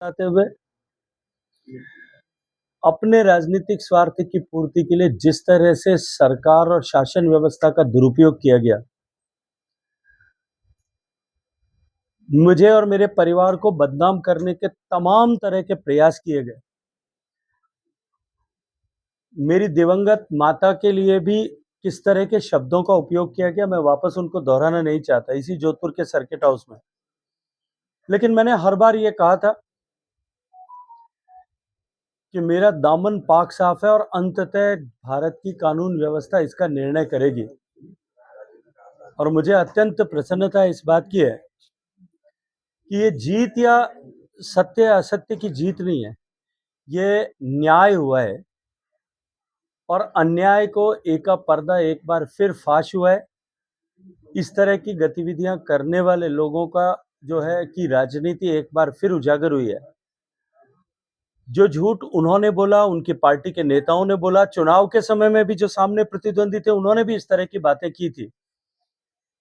आते हुए अपने राजनीतिक स्वार्थ की पूर्ति के लिए जिस तरह से सरकार और शासन व्यवस्था का दुरुपयोग किया गया, मुझे और मेरे परिवार को बदनाम करने के तमाम तरह के प्रयास किए गए। मेरी दिवंगत माता के लिए भी किस तरह के शब्दों का उपयोग किया गया, मैं वापस उनको दोहराना नहीं चाहता इसी जोधपुर के सर्किट हाउस में। लेकिन मैंने हर बार ये कहा था कि मेरा दामन पाक साफ है और अंततः भारत की कानून व्यवस्था इसका निर्णय करेगी। और मुझे अत्यंत प्रसन्नता इस बात की है कि ये जीत या सत्य असत्य की जीत नहीं है, ये न्याय हुआ है और अन्याय को एका पर्दा एक बार फिर फाश हुआ है। इस तरह की गतिविधियां करने वाले लोगों का जो है कि राजनीति एक बार फिर उजागर हुई है। जो झूठ उन्होंने बोला, उनकी पार्टी के नेताओं ने बोला, चुनाव के समय में भी जो सामने प्रतिद्वंदी थे उन्होंने भी इस तरह की बातें की थी।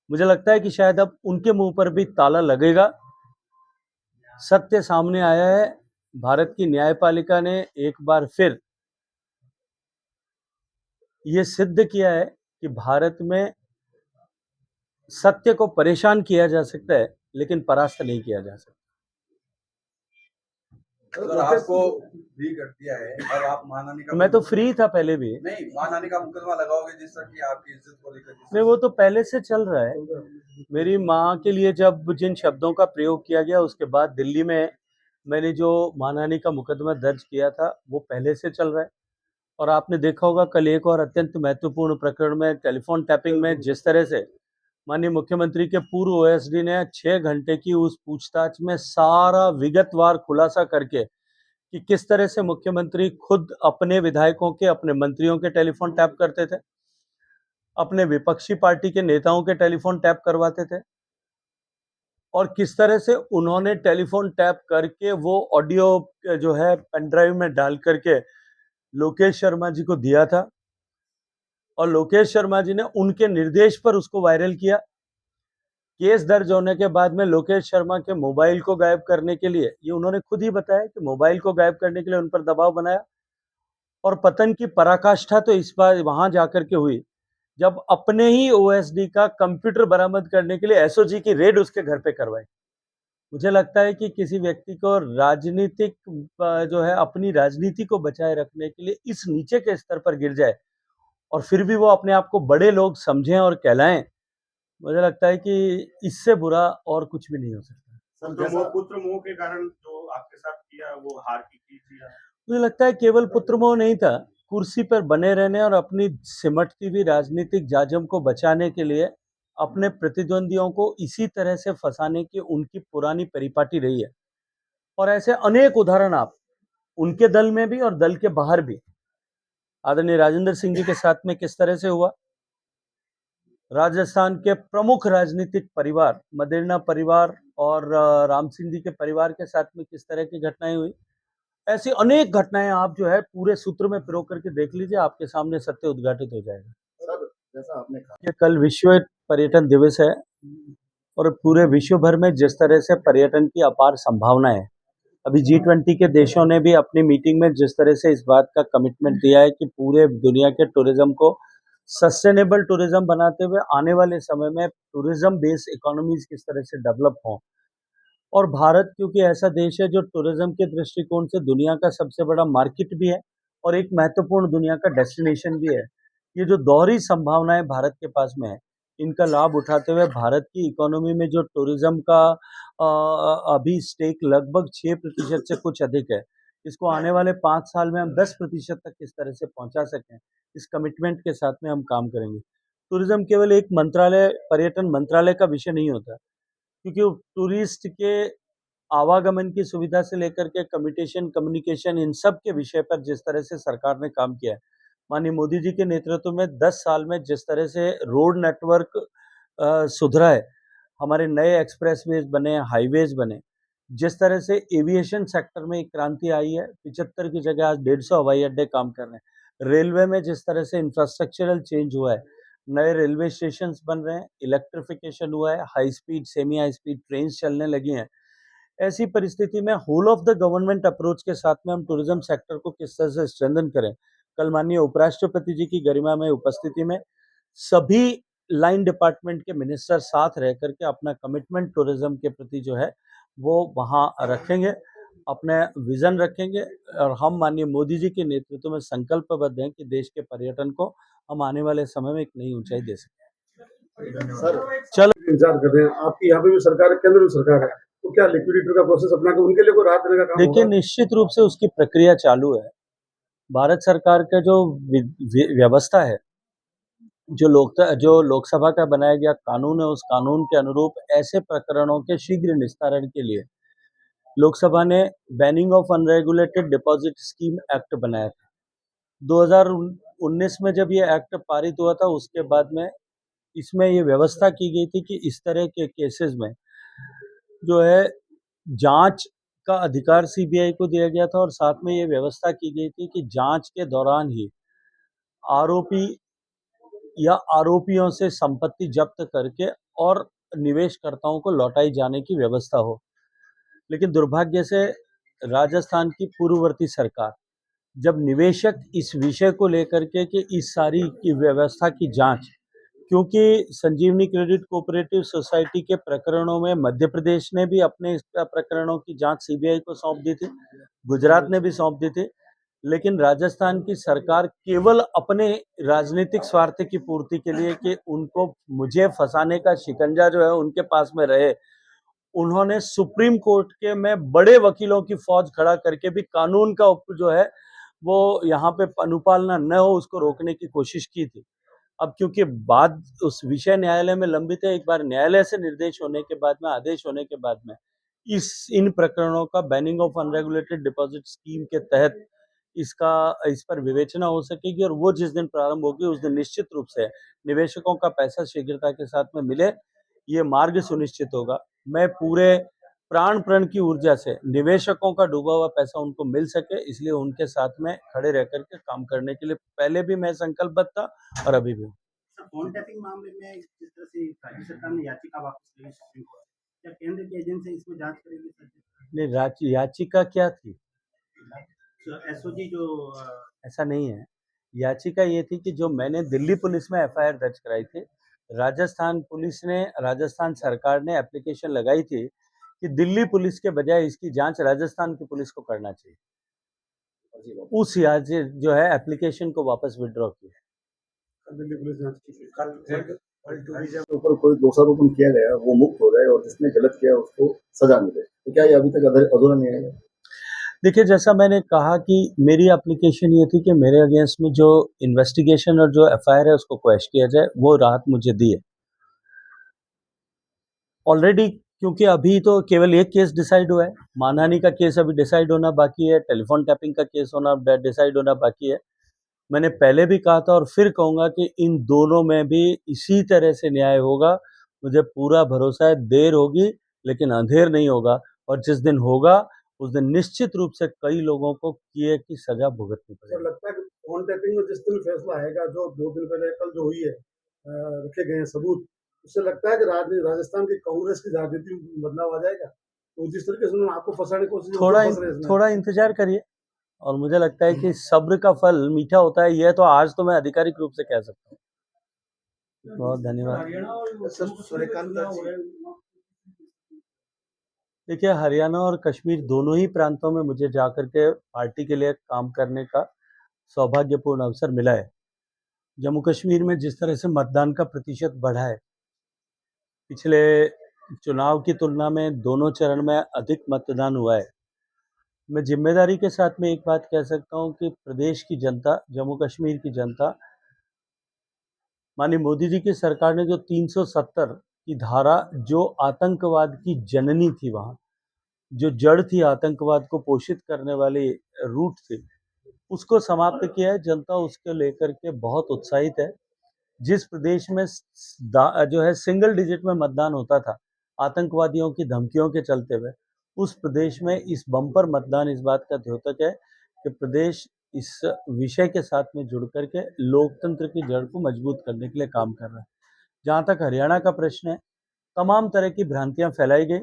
मुझे लगता है कि शायद अब उनके मुंह पर भी ताला लगेगा। सत्य सामने आया है। भारत की न्यायपालिका ने एक बार फिर ये सिद्ध किया है कि भारत में सत्य को परेशान किया जा सकता है लेकिन परास्त नहीं किया जा सकता। सर आपको फ्री कर दिया है, अब आप मानहानि का मैं तो फ्री था पहले भी। नहीं, मानहानि का मुकदमा लगाओगे जिससे कि आपकी इज्जत को लेकर? नहीं, वो तो पहले से चल रहा है। मेरी माँ के लिए जब जिन शब्दों का प्रयोग किया गया उसके बाद दिल्ली में मैंने जो मानहानि का मुकदमा दर्ज किया था वो पहले से चल रहा है। और आपने देखा होगा कल एक और अत्यंत महत्वपूर्ण प्रकरण में टेलीफोन टैपिंग में जिस तरह से माननीय मुख्यमंत्री के पूर्व ओएसडी ने 6 घंटे की उस पूछताछ में सारा विगतवार खुलासा करके कि किस तरह से मुख्यमंत्री खुद अपने विधायकों के, अपने मंत्रियों के टेलीफोन टैप करते थे, अपने विपक्षी पार्टी के नेताओं के टेलीफोन टैप करवाते थे और किस तरह से उन्होंने टेलीफोन टैप करके वो ऑडियो जो है पेन ड्राइव में डाल करके लोकेश शर्मा जी को दिया था और लोकेश शर्मा जी ने उनके निर्देश पर उसको वायरल किया। केस दर्ज होने के बाद में लोकेश शर्मा के मोबाइल को गायब करने के लिए, ये उन्होंने खुद ही बताया कि मोबाइल को गायब करने के लिए उन पर दबाव बनाया। और पतन की पराकाष्ठा तो इस बार वहां जाकर के हुई जब अपने ही ओएसडी का कंप्यूटर बरामद करने के लिए एसओजी की रेड उसके घर पे करवाई। मुझे लगता है कि किसी व्यक्ति को राजनीतिक जो है अपनी राजनीति को बचाए रखने के लिए इस नीचे के स्तर पर गिर जाए और फिर भी वो अपने आप को बड़े लोग समझें और कहलाएं, मुझे लगता है कि इससे बुरा और कुछ भी नहीं हो सकता। पुत्र मोह के कारण जो आपके साथ किया वो हार की थी। मुझे लगता है केवल पुत्रमोह नहीं था, कुर्सी पर बने रहने और अपनी सिमटती हुई राजनीतिक जाजम को बचाने के लिए अपने प्रतिद्वंदियों को इसी तरह से फंसाने की उनकी पुरानी परिपाटी रही है। और ऐसे अनेक उदाहरण आप उनके दल में भी और दल के बाहर भी, आदरणीय राजेंद्र सिंह जी के साथ में किस तरह से हुआ, राजस्थान के प्रमुख राजनीतिक परिवार मदेरणा परिवार और राम सिंह जी के परिवार के साथ में किस तरह की घटनाएं हुई, ऐसी अनेक घटनाएं आप जो है पूरे सूत्र में पिरो करके देख लीजिए, आपके सामने सत्य उद्घाटित हो जाएगा। सर जैसा आपने कहा ये कल विश्व पर्यटन दिवस है और पूरे विश्व भर में जिस तरह से पर्यटन की अपार संभावना है, अभी G20 के देशों ने भी अपनी मीटिंग में जिस तरह से इस बात का कमिटमेंट दिया है कि पूरे दुनिया के टूरिज्म को सस्टेनेबल टूरिज्म बनाते हुए आने वाले समय में टूरिज्म बेस्ड इकोनॉमीज किस तरह से डेवलप हों। और भारत क्योंकि ऐसा देश है जो टूरिज्म के दृष्टिकोण से दुनिया का सबसे बड़ा मार्केट भी है और एक महत्वपूर्ण दुनिया का डेस्टिनेशन भी है। ये जो दोहरी संभावनाएं भारत के पास में है, इनका लाभ उठाते हुए भारत की इकोनॉमी में जो टूरिज्म का अभी स्टेक लगभग 6% से कुछ अधिक है, इसको आने वाले 5 साल में हम 10% तक किस तरह से पहुंचा सकें, इस कमिटमेंट के साथ में हम काम करेंगे। टूरिज्म केवल एक मंत्रालय, पर्यटन मंत्रालय का विषय नहीं होता, क्योंकि टूरिस्ट के आवागमन की सुविधा से लेकर के कम्युनिकेशन कम्युनिकेशन इन सब के विषय पर जिस तरह से सरकार ने काम किया है, माननीय मोदी जी के नेतृत्व में 10 साल में जिस तरह से रोड नेटवर्क सुधरा है, हमारे नए एक्सप्रेसवेज बने, हाईवेज बने, जिस तरह से एविएशन सेक्टर में एक क्रांति आई है, 75 की जगह आज 150 हवाई अड्डे काम कर रहे हैं। रेलवे में जिस तरह से इंफ्रास्ट्रक्चरल चेंज हुआ है, नए रेलवे स्टेशन बन रहे हैं, इलेक्ट्रिफिकेशन हुआ है, high speed semi high speed train चलने लगी हैं, ऐसी परिस्थिति में whole of the government approach के साथ में हम टूरिज्म सेक्टर को किस तरह से स्ट्रेंथन करें। कल माननीय उपराष्ट्रपति जी की गरिमामय उपस्थिति में सभी लाइन डिपार्टमेंट के मिनिस्टर साथ रह करके अपना कमिटमेंट टूरिज्म के प्रति जो है वो वहाँ रखेंगे, अपने विजन रखेंगे और हम माननीय मोदी जी के नेतृत्व में संकल्पबद्ध हैं कि देश के पर्यटन को हम आने वाले समय में एक नई ऊंचाई दे सकें। सर चलो इंतजार कर रहे हैं आपकी, यहाँ पे भी सरकार है, केंद्र भी सरकार है, तो क्या लिक्विडिटी का प्रोसेस अपना के उनके लिए कोई राहत देने का काम देखिए, होगा? निश्चित रूप से उसकी प्रक्रिया चालू है। भारत सरकार का जो व्यवस्था है, जो लोकसभा का बनाया गया कानून है, उस कानून के अनुरूप ऐसे प्रकरणों के शीघ्र निस्तारण के लिए लोकसभा ने banning of unregulated deposit scheme act बनाया था। 2019 में जब ये एक्ट पारित हुआ था, उसके बाद में इसमें ये व्यवस्था की गई थी कि इस तरह के केसेस में जो है जांच का अधिकार सीबीआई को दिया गया था और साथ में ये व्यवस्था की गई थी कि जांच के दौरान ही आरोपी या आरोपियों से संपत्ति जब्त करके और निवेशकर्ताओं को लौटाई जाने की व्यवस्था हो। लेकिन दुर्भाग्य से राजस्थान की पूर्ववर्ती सरकार जब निवेशक इस विषय को लेकर के कि इस सारी की व्यवस्था की जांच, क्योंकि संजीवनी क्रेडिट कोऑपरेटिव सोसाइटी के प्रकरणों में मध्य प्रदेश ने भी अपने इस प्रकरणों की जांच सीबीआई को सौंप दी थी, गुजरात ने भी सौंप दी थी, लेकिन राजस्थान की सरकार केवल अपने राजनीतिक स्वार्थ की पूर्ति के लिए कि उनको मुझे फंसाने का शिकंजा जो है उनके पास में रहे, उन्होंने सुप्रीम कोर्ट के में बड़े वकीलों की फौज खड़ा करके भी कानून का जो है वो यहाँ पे अनुपालना न हो उसको रोकने की कोशिश की थी। अब क्योंकि बात उस विषय न्यायालय में लंबित है, एक बार न्यायालय से निर्देश होने के बाद में, आदेश होने के बाद में इन प्रकरणों का banning of unregulated deposit scheme के तहत इस पर विवेचना हो सकेगी और वो जिस दिन प्रारंभ होगी उस दिन निश्चित रूप से निवेशकों का पैसा शीघ्रता के साथ में मिले, ये मार्ग सुनिश्चित होगा। मैं पूरे प्राण की ऊर्जा से निवेशकों का डूबा हुआ पैसा उनको मिल सके, इसलिए उनके साथ में खड़े रह करके काम करने के लिए पहले भी मैं संकल्पबद्ध था और अभी भी हूँ। फोन टैपिंग मामले में जिस तरह से राज्य सरकार ने याचिका वापस ली सुप्रीम कोर्ट, क्या केंद्र की एजेंसी इसमें जांच करेगी सर? नहीं, याचिका क्या थी? एसओजी जो ऐसा नहीं है। याचिका ये थी कि जो मैंने दिल्ली पुलिस में एफआईआर दर्ज कराई थी, राजस्थान सरकार ने एप्लीकेशन लगाई थी कि दिल्ली पुलिस के बजाय इसकी जांच राजस्थान की पुलिस को करना चाहिए। उस जो है एप्लीकेशन को वापस विड्रॉ किया। दिल्ली पुलिस जांच की कल टूरिज्म के ऊपर कोई दोषारोपण किया गया, वो मुक्त हो जाए और जिसने गलत किया उसको सजा मिले, तो क्या ये अभी तक अधूरा नहीं है? देखिए, जैसा मैंने कहा कि मेरी एप्लीकेशन ये थी कि मेरे अगेंस्ट में जो इन्वेस्टिगेशन और जो एफआईआर है उसको क्वैश किया जाए, वो राहत मुझे दी है ऑलरेडी, क्योंकि अभी तो केवल एक केस डिसाइड हुआ है, मानहानि का केस अभी डिसाइड होना बाकी है, टेलीफोन टैपिंग का केस होना डिसाइड होना बाकी है। मैंने पहले भी कहा था और फिर कहूँगा कि इन दोनों में भी इसी तरह से न्याय होगा। मुझे पूरा भरोसा है, देर होगी लेकिन अंधेर नहीं होगा और जिस दिन होगा उस दिन निश्चित रूप से कई लोगों को किए की सजा भुगतनी सर पड़ेगी। लगता है कि फोन टैपिंग में जिस दिन फैसला आएगा, जो 2 दिन पहले कल जो हुई है, रखे गए हैं सबूत, उससे लगता है कि राजस्थान की कांग्रेस की राजनीति में बदलाव आ जाएगा। तो जिस तरीके से उन्होंने आपको फंसाने की कोशिश की, वो फंस रहे हैं इसमें। थोड़ा इंतजार करिए और मुझे लगता है कि सब्र का फल मीठा होता है, यह तो आज तो मैं आधिकारिक रूप से कह सकता हूँ। बहुत धन्यवाद। देखिए, हरियाणा और कश्मीर दोनों ही प्रांतों में मुझे जाकर के पार्टी के लिए काम करने का सौभाग्यपूर्ण अवसर मिला है। जम्मू कश्मीर में जिस तरह से मतदान का प्रतिशत बढ़ा है, पिछले चुनाव की तुलना में दोनों चरण में अधिक मतदान हुआ है। मैं जिम्मेदारी के साथ में एक बात कह सकता हूँ कि प्रदेश की जनता, जम्मू कश्मीर की जनता, माननीय मोदी जी की सरकार ने जो 370 की धारा, जो आतंकवाद की जननी थी, वहाँ जो जड़ थी आतंकवाद को पोषित करने वाली रूट थी, उसको समाप्त किया है। जनता उसके लेकर के बहुत उत्साहित है। जिस प्रदेश में जो है सिंगल डिजिट में मतदान होता था आतंकवादियों की धमकियों के चलते हुए, उस प्रदेश में इस बम्पर मतदान इस बात का द्योतक है कि प्रदेश इस विषय के साथ में जुड़ करके लोकतंत्र की जड़ को मजबूत करने के लिए काम कर रहा है। जहाँ तक हरियाणा का प्रश्न है, तमाम तरह की भ्रांतियाँ फैलाई गई,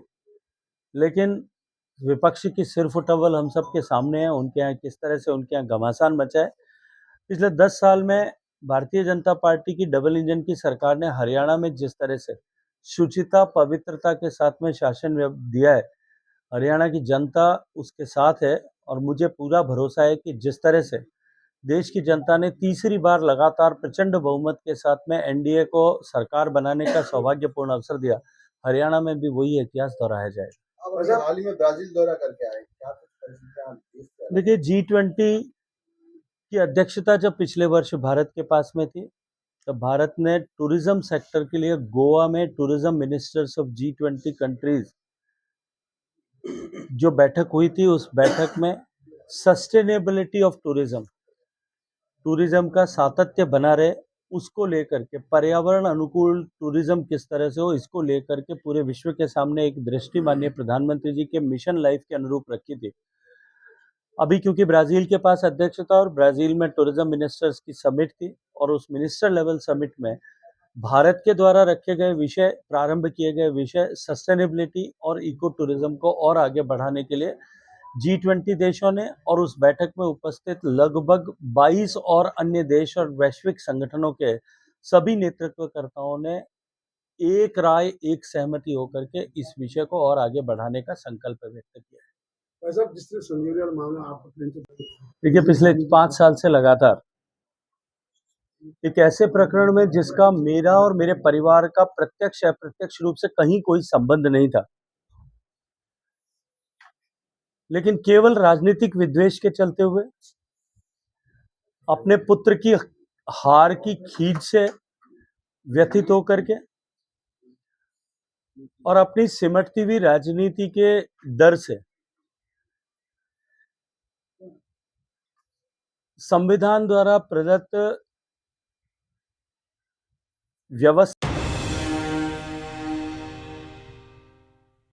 लेकिन विपक्ष की सिरफुटअव्वल हम सब के सामने है, उनके यहाँ किस तरह से उनके यहाँ घमासान मचा है। पिछले 10 साल में भारतीय जनता पार्टी की डबल इंजन की सरकार ने हरियाणा में जिस तरह से शुचिता, पवित्रता के साथ में शासन दिया है, हरियाणा की जनता उसके साथ है और मुझे पूरा भरोसा है कि जिस तरह से देश की जनता ने तीसरी बार लगातार प्रचंड बहुमत के साथ में एनडीए को सरकार बनाने का सौभाग्यपूर्ण अवसर दिया, हरियाणा में भी वही इतिहास दोहराया जाएगा। अब अभी हाल ही में ब्राजील दौरा करके आए, क्या कुछ परिस्थितियां देश के अलग? देखिए, G20 की अध्यक्षता जब पिछले वर्ष भारत के पास में थी, तब भारत ने टूरिज्म सेक्टर के लिए गोवा में tourism ministers of G20 countries जो बैठक हुई थी, उस बैठक में सस्टेनेबिलिटी ऑफ टूरिज्म का सातत्य बना रहे, उसको लेकर के पर्यावरण अनुकूल टूरिज्म किस तरह से हो, इसको लेकर के पूरे विश्व के सामने एक दृष्टि माननीय प्रधानमंत्री जी के मिशन लाइफ के अनुरूप रखी थी। अभी क्योंकि ब्राजील के पास अध्यक्षता और ब्राजील में टूरिज्म मिनिस्टर्स की समिट थी और उस मिनिस्टर लेवल समिट में भारत के द्वारा रखे गए विषय, प्रारंभ किए गए विषय सस्टेनेबिलिटी और इको टूरिज्म को और आगे बढ़ाने के लिए G20 देशों ने और उस बैठक में उपस्थित लगभग 22 और अन्य देश और वैश्विक संगठनों के सभी नेतृत्वकर्ताओं ने एक राय, एक सहमति होकर के इस विषय को और आगे बढ़ाने का संकल्प व्यक्त किया है। वैसे जिस तरह संजीवनी वाला मामला आपको देखिए, पिछले 5 साल से लगातार एक ऐसे प्रकरण में जिसका मेरा और मेरे परिवार का प्रत्यक्ष या अप्रत्यक्ष रूप से कहीं कोई संबंध नहीं था, लेकिन केवल राजनीतिक विद्वेष के चलते हुए, अपने पुत्र की हार की खींच से व्यथित होकर के और अपनी सिमटती हुई राजनीति के डर से संविधान द्वारा प्रदत्त व्यवस्था